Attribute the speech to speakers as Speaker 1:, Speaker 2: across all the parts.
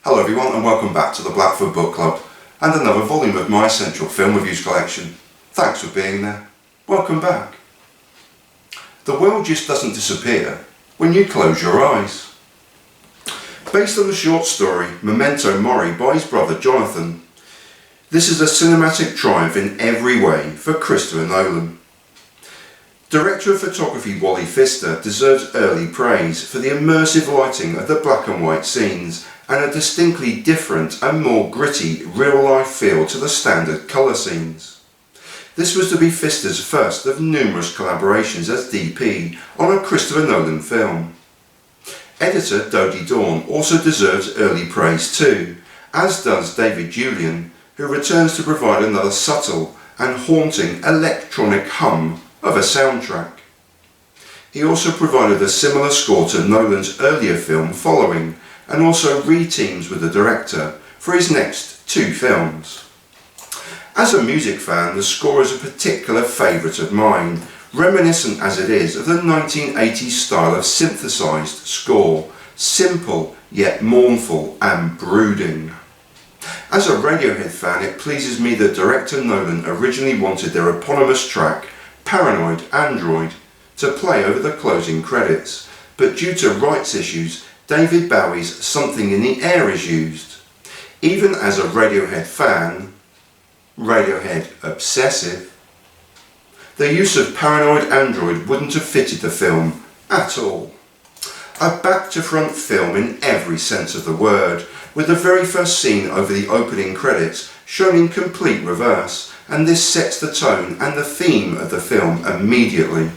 Speaker 1: Hello everyone and welcome back to the Blackfoot Book Club and another volume of my essential film reviews collection. Thanks for being there. Welcome back. The world just doesn't disappear when you close your eyes. Based on the short story Memento Mori by his brother Jonathan, this is a cinematic triumph in every way for Christopher Nolan. Director of Photography Wally Pfister deserves early praise for the immersive lighting of the black and white scenes and a distinctly different and more gritty real-life feel to the standard colour scenes. This was to be Pfister's first of numerous collaborations as DP on a Christopher Nolan film. Editor Dody Dorn also deserves early praise too, as does David Julyan, who returns to provide another subtle and haunting electronic hum of a soundtrack. He also provided a similar score to Nolan's earlier film Following, and also re-teams with the director for his next two films. As a music fan, the score is a particular favourite of mine, reminiscent as it is of the 1980s style of synthesised score, simple yet mournful and brooding. As a Radiohead fan, it pleases me that Director Nolan originally wanted their eponymous track, Paranoid Android, to play over the closing credits, but due to rights issues, David Bowie's Something in the Air is used. Even as a Radiohead fan, Radiohead obsessive, the use of Paranoid Android wouldn't have fitted the film at all. A back-to-front film in every sense of the word, with the very first scene over the opening credits shown in complete reverse, and this sets the tone and the theme of the film immediately.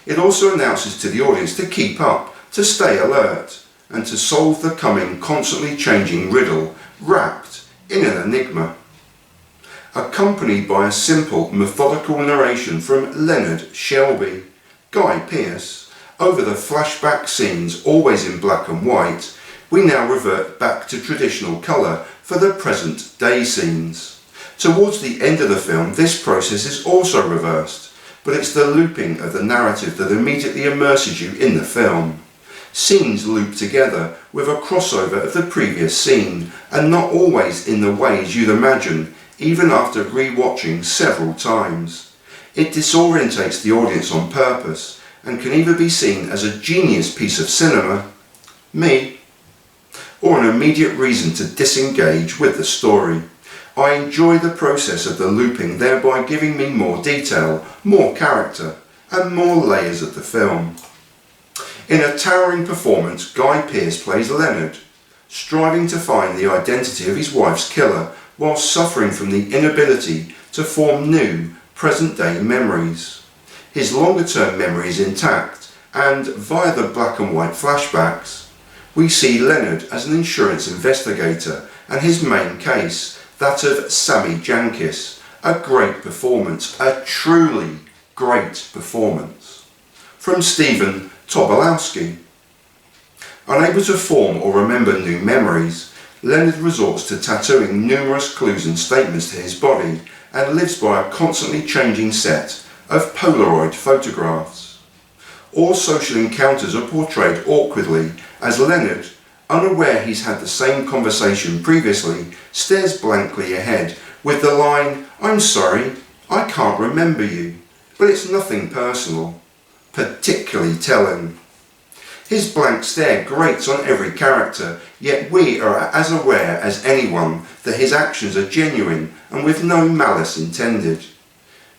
Speaker 1: It also announces to the audience to keep up, to stay alert, and to solve the coming constantly changing riddle wrapped in an enigma. Accompanied by a simple methodical narration from Leonard Shelby, Guy Pearce, over the flashback scenes always in black and white, we now revert back to traditional colour for the present day scenes. Towards the end of the film, this process is also reversed, but it's the looping of the narrative that immediately immerses you in the film. Scenes loop together with a crossover of the previous scene, and not always in the ways you'd imagine, even after re-watching several times. It disorientates the audience on purpose, and can either be seen as a genius piece of cinema, me, or an immediate reason to disengage with the story. I enjoy the process of the looping, thereby giving me more detail, more character, and more layers of the film. In a towering performance, Guy Pearce plays Leonard, striving to find the identity of his wife's killer while suffering from the inability to form new, present-day memories. His longer-term memory is intact, and via the black and white flashbacks, we see Leonard as an insurance investigator and his main case, that of Sammy Jankis. A great performance, a truly great performance. From Stephen Tobolowsky. Unable to form or remember new memories, Leonard resorts to tattooing numerous clues and statements to his body and lives by a constantly changing set of Polaroid photographs. All social encounters are portrayed awkwardly as Leonard, unaware he's had the same conversation previously, stares blankly ahead with the line, "I'm sorry, I can't remember you," but it's nothing personal. Particularly telling. His blank stare grates on every character, yet we are as aware as anyone that his actions are genuine and with no malice intended.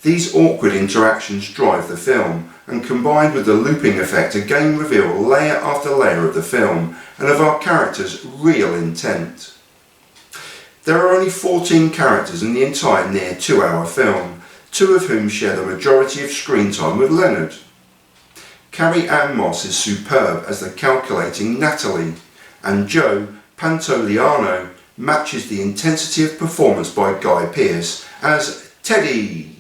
Speaker 1: These awkward interactions drive the film, and combined with the looping effect again reveal layer after layer of the film and of our characters' real intent. There are only 14 characters in the entire near 2-hour film, 2 of whom share the majority of screen time with Leonard. Carrie Ann Moss is superb as the calculating Natalie, and Joe Pantoliano matches the intensity of performance by Guy Pearce as Teddy.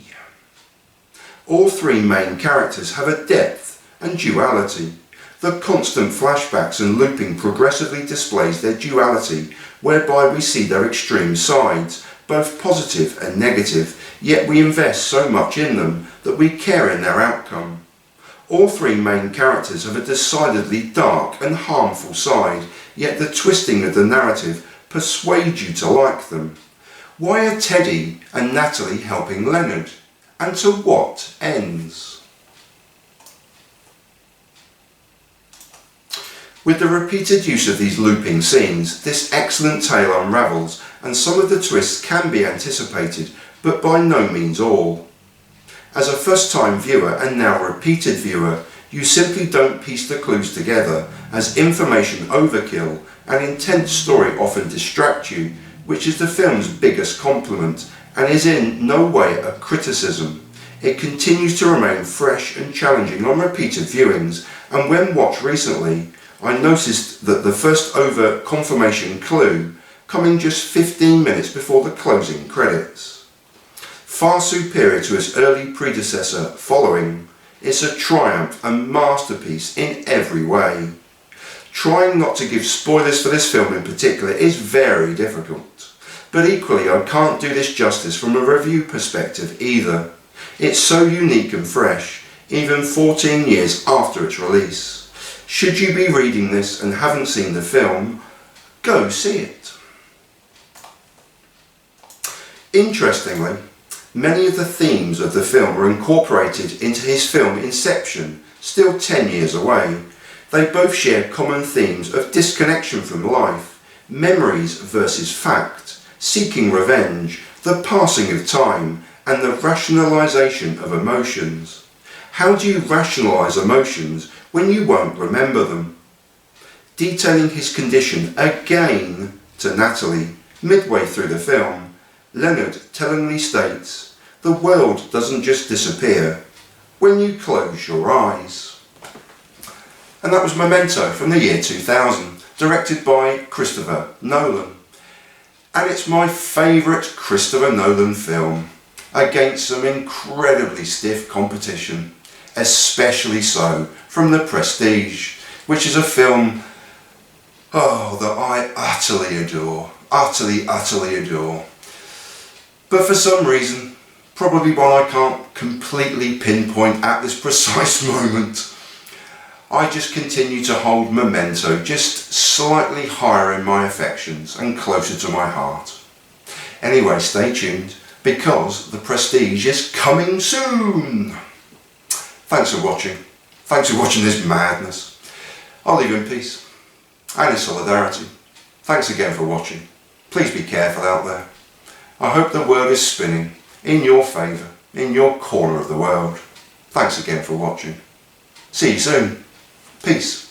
Speaker 1: All 3 main characters have a depth and duality. The constant flashbacks and looping progressively displays their duality, whereby we see their extreme sides, both positive and negative, yet we invest so much in them that we care in their outcome. All 3 main characters have a decidedly dark and harmful side, yet the twisting of the narrative persuades you to like them. Why are Teddy and Natalie helping Leonard? And to what ends? With the repeated use of these looping scenes, this excellent tale unravels, and some of the twists can be anticipated, but by no means all. As a first-time viewer and now repeated viewer, you simply don't piece the clues together, as information overkill and intense story often distract you, which is the film's biggest compliment, and is in no way a criticism. It continues to remain fresh and challenging on repeated viewings, and when watched recently, I noticed that the first overt confirmation clue coming just 15 minutes before the closing credits. Far superior to its early predecessor, Following, it's a triumph and masterpiece in every way. Trying not to give spoilers for this film in particular is very difficult, but equally I can't do this justice from a review perspective either. It's so unique and fresh, even 14 years after its release. Should you be reading this and haven't seen the film, go see it. Interestingly, many of the themes of the film were incorporated into his film Inception, still 10 years away. They both share common themes of disconnection from life, memories versus fact, seeking revenge, the passing of time, and the rationalisation of emotions. How do you rationalise emotions when you won't remember them? Detailing his condition again to Natalie midway through the film, Leonard tellingly states, "The world doesn't just disappear when you close your eyes." And that was Memento from the year 2000, directed by Christopher Nolan. And it's my favourite Christopher Nolan film, against some incredibly stiff competition, especially so from The Prestige, which is a film that I utterly adore, utterly adore. But for some reason, probably one I can't completely pinpoint at this precise moment, I just continue to hold Memento just slightly higher in my affections and closer to my heart. Anyway, stay tuned, because The Prestige is coming soon. Thanks for watching. Thanks for watching this madness. I'll leave you in peace and in solidarity. Thanks again for watching. Please be careful out there. I hope the world is spinning in your favour, in your corner of the world. Thanks again for watching. See you soon. Peace.